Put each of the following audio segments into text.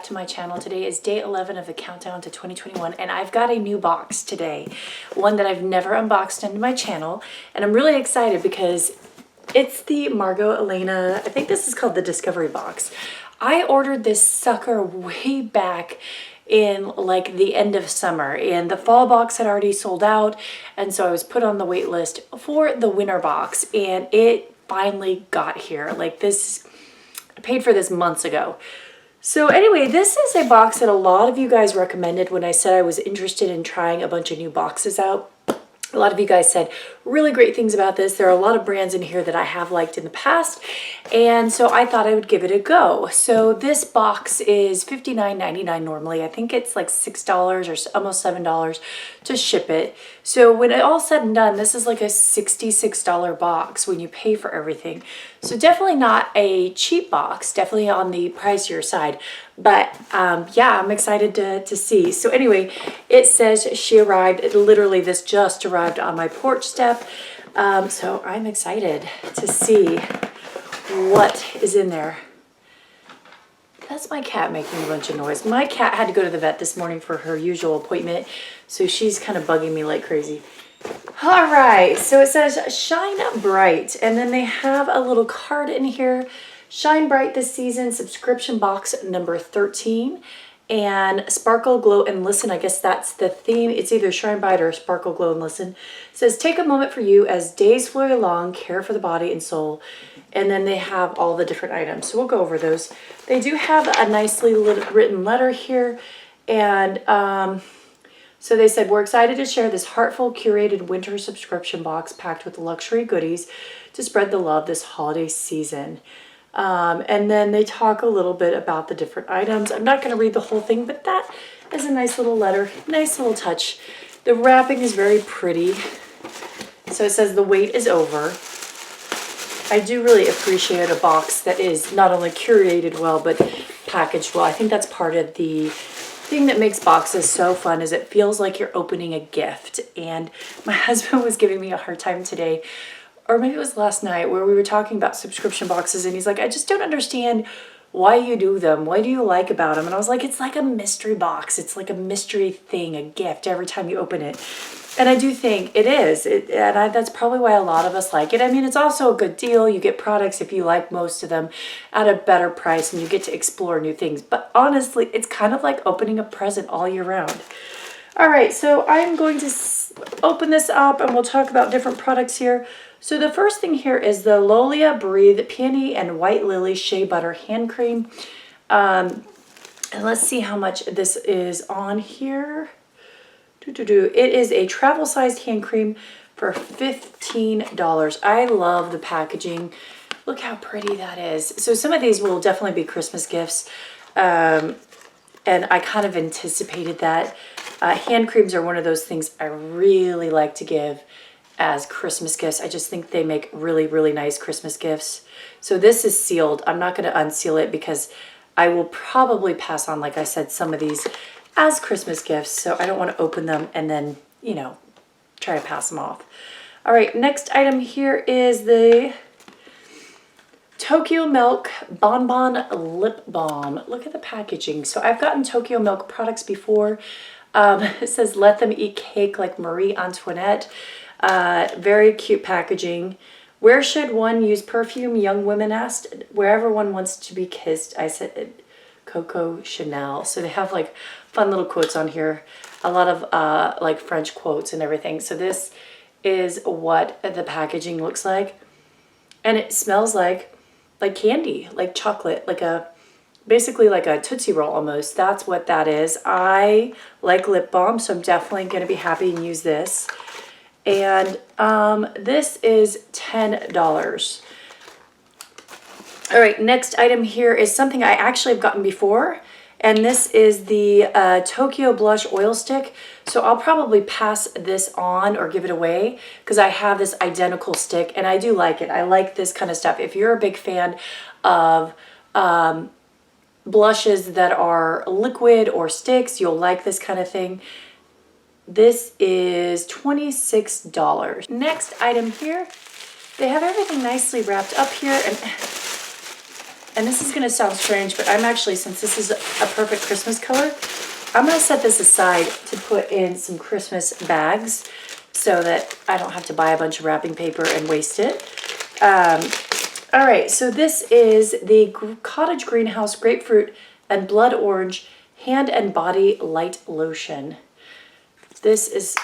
back to my channel. Today is day 11 of the countdown to 2021 and I've got a new box today. One that I've never unboxed into my channel, and I'm really excited because it's the Margot Elena, I think this is called the Discovery Box. I ordered this sucker way back in like the end of summer, and the fall box had already sold out, and so I was put on the wait list for the winter box, and it finally got here. Like this, I paid for this months ago. So anyway, this is a box that a lot of you guys recommended when I said I was interested in trying a bunch of new boxes out. A lot of you guys said really great things about this. There are a lot of brands in here that I have liked in the past, and so I thought I would give it a go. So this box is $59.99 normally. I think it's like $6 or almost $7 to ship it. So when it all said and done, this is like a $66 box when you pay for everything. So definitely not a cheap box, definitely on the pricier side. But yeah, I'm excited to see. So anyway, it says she arrived. Literally, this just arrived on my porch step. So I'm excited to see what is in there. That's my cat making a bunch of noise. My cat had to go to the vet this morning for her usual appointment, so she's kind of bugging me like crazy. All right, so it says Shine Bright, and then they have a little card in here. Shine Bright this season, subscription box number 13, and Sparkle, Glow, and Listen. I guess that's the theme. It's either Shine Bright or Sparkle, Glow, and Listen. It says, take a moment for you as days flow along, care for the body and soul. And then they have all the different items. So we'll go over those. They do have a nicely written letter here. And so they said, we're excited to share this heartful, curated winter subscription box packed with luxury goodies to spread the love this holiday season. And then they talk a little bit about the different items. I'm not going to read the whole thing, but that is a nice little letter, nice little touch. The wrapping is very pretty. So it says the wait is over. I do really appreciate a box that is not only curated well, but packaged well. I think that's part of the thing that makes boxes so fun, is it feels like you're opening a gift. And my husband was giving me a hard time today, or maybe it was last night, where we were talking about subscription boxes, and he's like, I just don't understand why you do them. What do you like about them? And I was like, it's like a mystery box. It's like a mystery thing, a gift every time you open it. And I do think it is. That's probably why a lot of us like it. I mean, it's also a good deal. You get products, if you like most of them, at a better price, and you get to explore new things. But honestly, it's kind of like opening a present all year round. All right, so I'm going to open this up, and we'll talk about different products here. So the first thing here is the Lolia Breathe Peony and White Lily Shea Butter Hand Cream. And let's see how much this is on here. It is a travel-sized hand cream for $15. I love the packaging. Look how pretty that is. So some of these will definitely be Christmas gifts. And I kind of anticipated that. Hand creams are one of those things I really like to give as Christmas gifts. I just think they make really, really nice Christmas gifts. So this is sealed. I'm not going to unseal it because I will probably pass on, like I said, some of these as Christmas gifts. So I don't want to open them and then, you know, try to pass them off. All right, next item here is the Tokyo Milk Bonbon Lip Balm. Look at the packaging. So I've gotten Tokyo Milk products before. It says, let them eat cake like Marie Antoinette. Very cute packaging. Where should one use perfume? Young women asked. Wherever one wants to be kissed. I said Coco Chanel. So they have like fun little quotes on here. A lot of like French quotes and everything. So this is what the packaging looks like. And it smells like candy, like chocolate, like basically like a Tootsie Roll almost. That's what that is. I like lip balm, so I'm definitely going to be happy and use this. And this is $10. All right, next item here is something I actually have gotten before, and this is the Tokyo Blush Oil Stick. So I'll probably pass this on or give it away because I have this identical stick, and I do like it. I like this kind of stuff. If you're a big fan of blushes that are liquid or sticks, you'll like this kind of thing. This is $26. Next item here, they have everything nicely wrapped up here, and And this is going to sound strange, but I'm actually, since this is a perfect Christmas color, I'm going to set this aside to put in some Christmas bags so that I don't have to buy a bunch of wrapping paper and waste it. All right, so this is the Cottage Greenhouse Grapefruit and Blood Orange Hand and Body Light Lotion. This is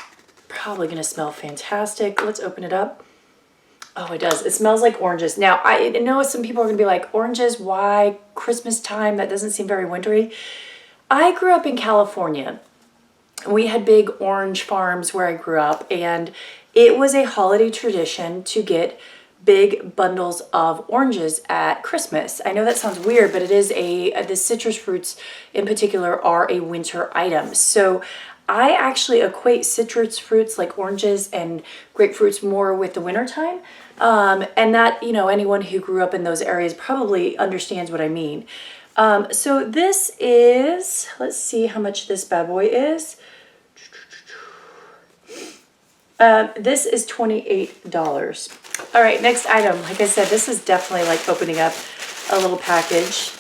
probably going to smell fantastic. Let's open it up. Oh, it does. It smells like oranges. Now, I know some people are going to be like, oranges, why? Christmas time, that doesn't seem very wintry. I grew up in California. We had big orange farms where I grew up, and it was a holiday tradition to get big bundles of oranges at Christmas. I know that sounds weird, but it is the citrus fruits in particular are a winter item. So I actually equate citrus fruits like oranges and grapefruits more with the winter time. And that, you know, anyone who grew up in those areas probably understands what I mean. So this is, let's see how much this bad boy is. This is $28. All right, next item. Like I said, this is definitely like opening up a little package.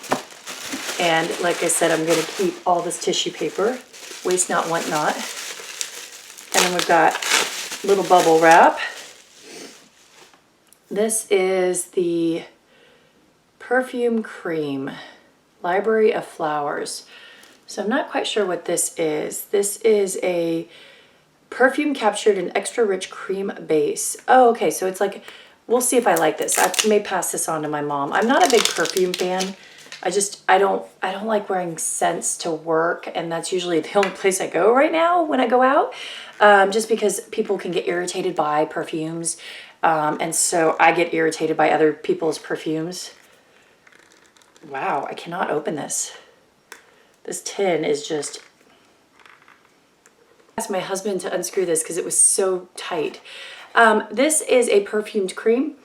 And like I said, I'm going to keep all this tissue paper. Waste not, want not. And then we've got little bubble wrap. This is the perfume cream, Library of Flowers. So I'm not quite sure what this is. This is a perfume captured in extra rich cream base. Oh, okay, so it's like, we'll see if I like this. I may pass this on to my mom. I'm not a big perfume fan. I don't like wearing scents to work, and that's usually the only place I go right now when I go out, just because people can get irritated by perfumes, and so I get irritated by other people's perfumes. Wow, I cannot open this. This tin is just... I asked my husband to unscrew this because it was so tight. This is a perfumed cream,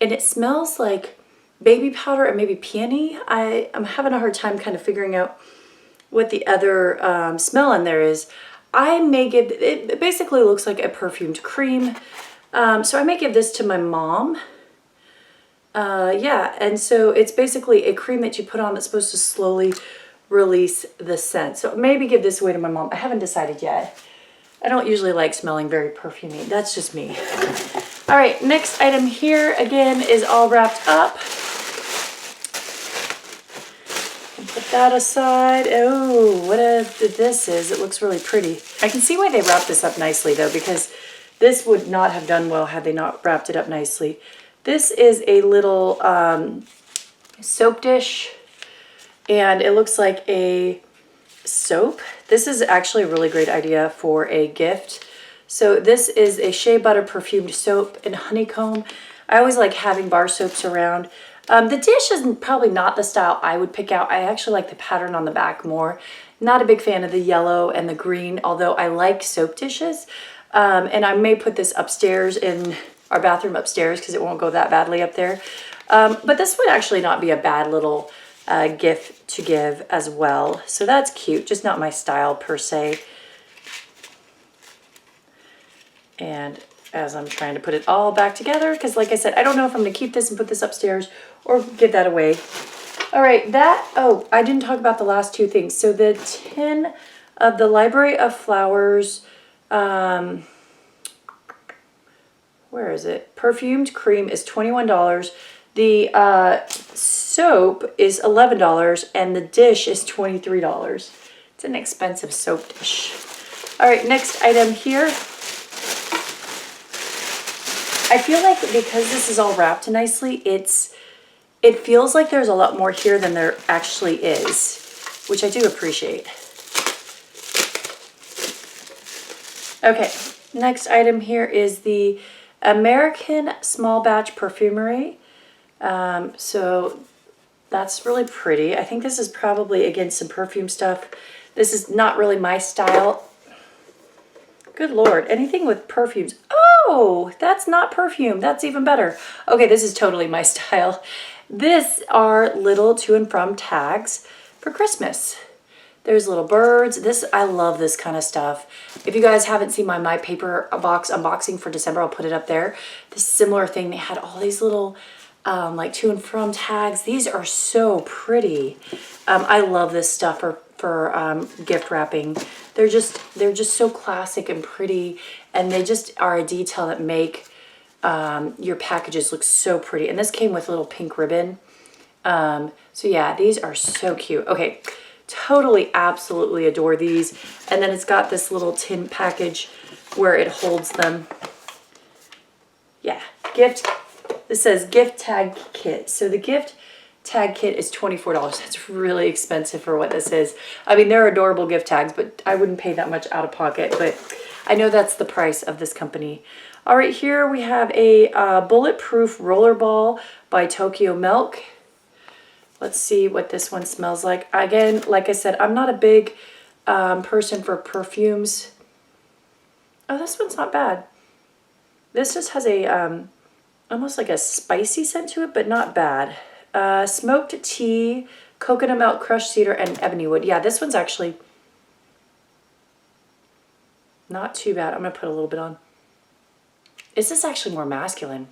and it smells like baby powder and maybe peony. I'm having a hard time kind of figuring out what the other smell in there is. I may give, it basically looks like a perfumed cream. So I may give this to my mom. Yeah, and so it's basically a cream that you put on that's supposed to slowly release the scent. So maybe give this away to my mom. I haven't decided yet. I don't usually like smelling very perfumey. That's just me. All right, next item here again is all wrapped up. Put that aside. Oh, what this is. It looks really pretty. I can see why they wrapped this up nicely though, because this would not have done well had they not wrapped it up nicely. This is a little soap dish, and it looks like a soap. This is actually a really great idea for a gift. So this is a shea butter perfumed soap and honeycomb. I always like having bar soaps around. The dish is probably not the style I would pick out. I actually like the pattern on the back more. Not a big fan of the yellow and the green, although I like soap dishes. And I may put this upstairs in our bathroom upstairs because it won't go that badly up there. But this would actually not be a bad little gift to give as well. So that's cute, just not my style per se. And as I'm trying to put it all back together, because like I said, I don't know if I'm going to keep this and put this upstairs or give that away. All right, oh, I didn't talk about the last two things. So the tin of the Library of Flowers, where is it? Perfumed cream is $21. The soap is $11, and the dish is $23. It's an expensive soap dish. All right, next item here. I feel like because this is all wrapped nicely, it feels like there's a lot more here than there actually is, which I do appreciate. Okay, next item here is the American Small Batch Perfumery. So that's really pretty. I think this is probably, again, some perfume stuff. This is not really my style. Good Lord, anything with perfumes. Oh, that's not perfume. That's even better. Okay, this is totally my style. This are little to and from tags for Christmas. There's little birds. I love this kind of stuff. If you guys haven't seen my paper box unboxing for December, I'll put it up there. This similar thing, they had all these little like to and from tags. These are so pretty. I love this stuff for gift wrapping. They're just so classic and pretty, and they just are a detail that make your packages look so pretty. And this came with a little pink ribbon. So yeah, these are so cute. Okay, totally, absolutely adore these. And then it's got this little tin package where it holds them. Yeah, this says gift tag kit. So the gift tag kit is $24. That's really expensive for what this is. I mean, they're adorable gift tags, but I wouldn't pay that much out of pocket, but I know that's the price of this company. All right, here we have a bulletproof rollerball by Tokyo Milk. Let's see what this one smells like. Again, like I said, I'm not a big person for perfumes. Oh, this one's not bad. This just has a almost like a spicy scent to it, but not bad. Smoked tea, coconut milk, crushed cedar, and ebony wood. Yeah, this one's actually not too bad. I'm going to put a little bit on. Is this actually more masculine?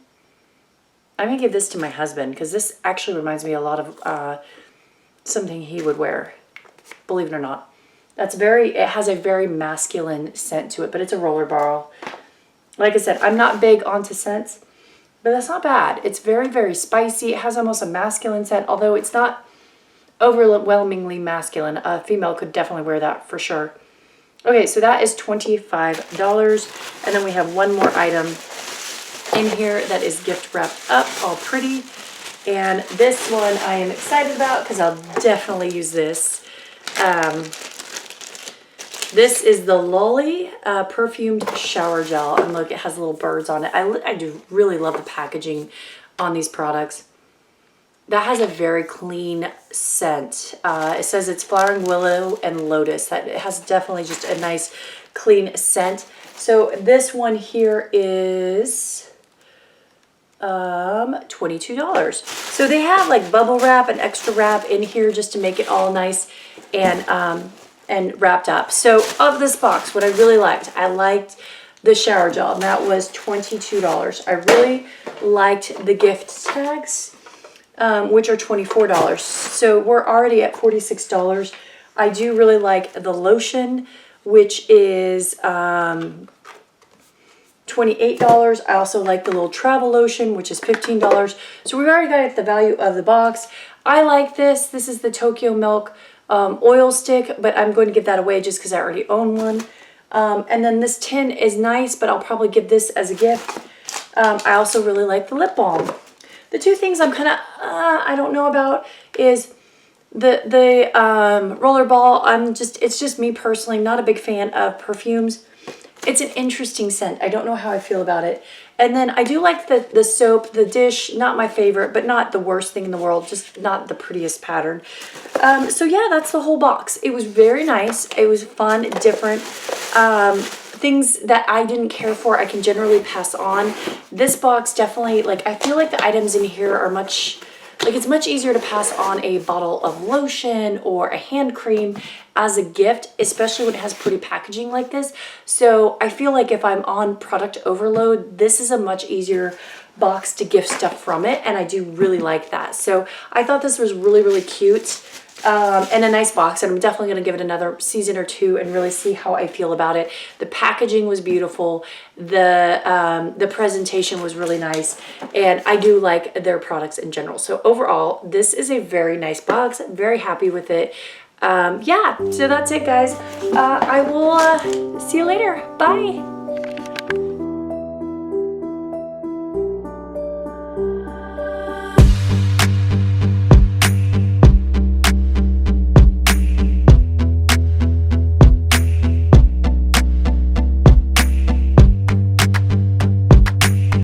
I'm going to give this to my husband because this actually reminds me a lot of something he would wear, believe it or not. It has a very masculine scent to it, but it's a rollerball. Like I said, I'm not big onto scents, but that's not bad. It's very, very spicy. It has almost a masculine scent, although it's not overwhelmingly masculine. A female could definitely wear that for sure. Okay, so that is $25. And then we have one more item in here that is gift wrapped up, all pretty. And this one I am excited about because I'll definitely use this. This is the Lolly perfumed shower gel, and look, it has little birds on it. I do really love the packaging on these products. That has a very clean scent. It says it's flowering willow and lotus. That it has definitely just a nice clean scent. So this one here is $22. So they have like bubble wrap and extra wrap in here just to make it all nice and wrapped up. So of this box, what I really liked, I liked the shower gel, and that was $22. I really liked the gift tags, which are $24. So we're already at $46. I do really like the lotion, which is $28. I also like the little travel lotion, which is $15. So we've already got the value of the box. I like this. This is the Tokyo Milk oil stick, but I'm going to give that away just because I already own one. And then this tin is nice, but I'll probably give this as a gift. I also really like the lip balm. The two things I'm kind of, I don't know about is the rollerball. It's just me personally, not a big fan of perfumes. It's an interesting scent. I don't know how I feel about it. And then I do like the soap, the dish, not my favorite, but not the worst thing in the world, just not the prettiest pattern. So yeah, that's the whole box. It was very nice. It was fun, different. Things that I didn't care for, I can generally pass on. This box definitely, like, I feel like the items in here are it's much easier to pass on a bottle of lotion or a hand cream as a gift, especially when it has pretty packaging like this. So I feel like if I'm on product overload, this is a much easier box to gift stuff from it, and I do really like that. So I thought this was really, really cute. And a nice box, and I'm definitely going to give it another season or two and really see how I feel about it. The packaging was beautiful. The presentation was really nice, and I do like their products in general. So overall, this is a very nice box. I'm very happy with it. Yeah, so that's it, guys. I will see you later. Bye.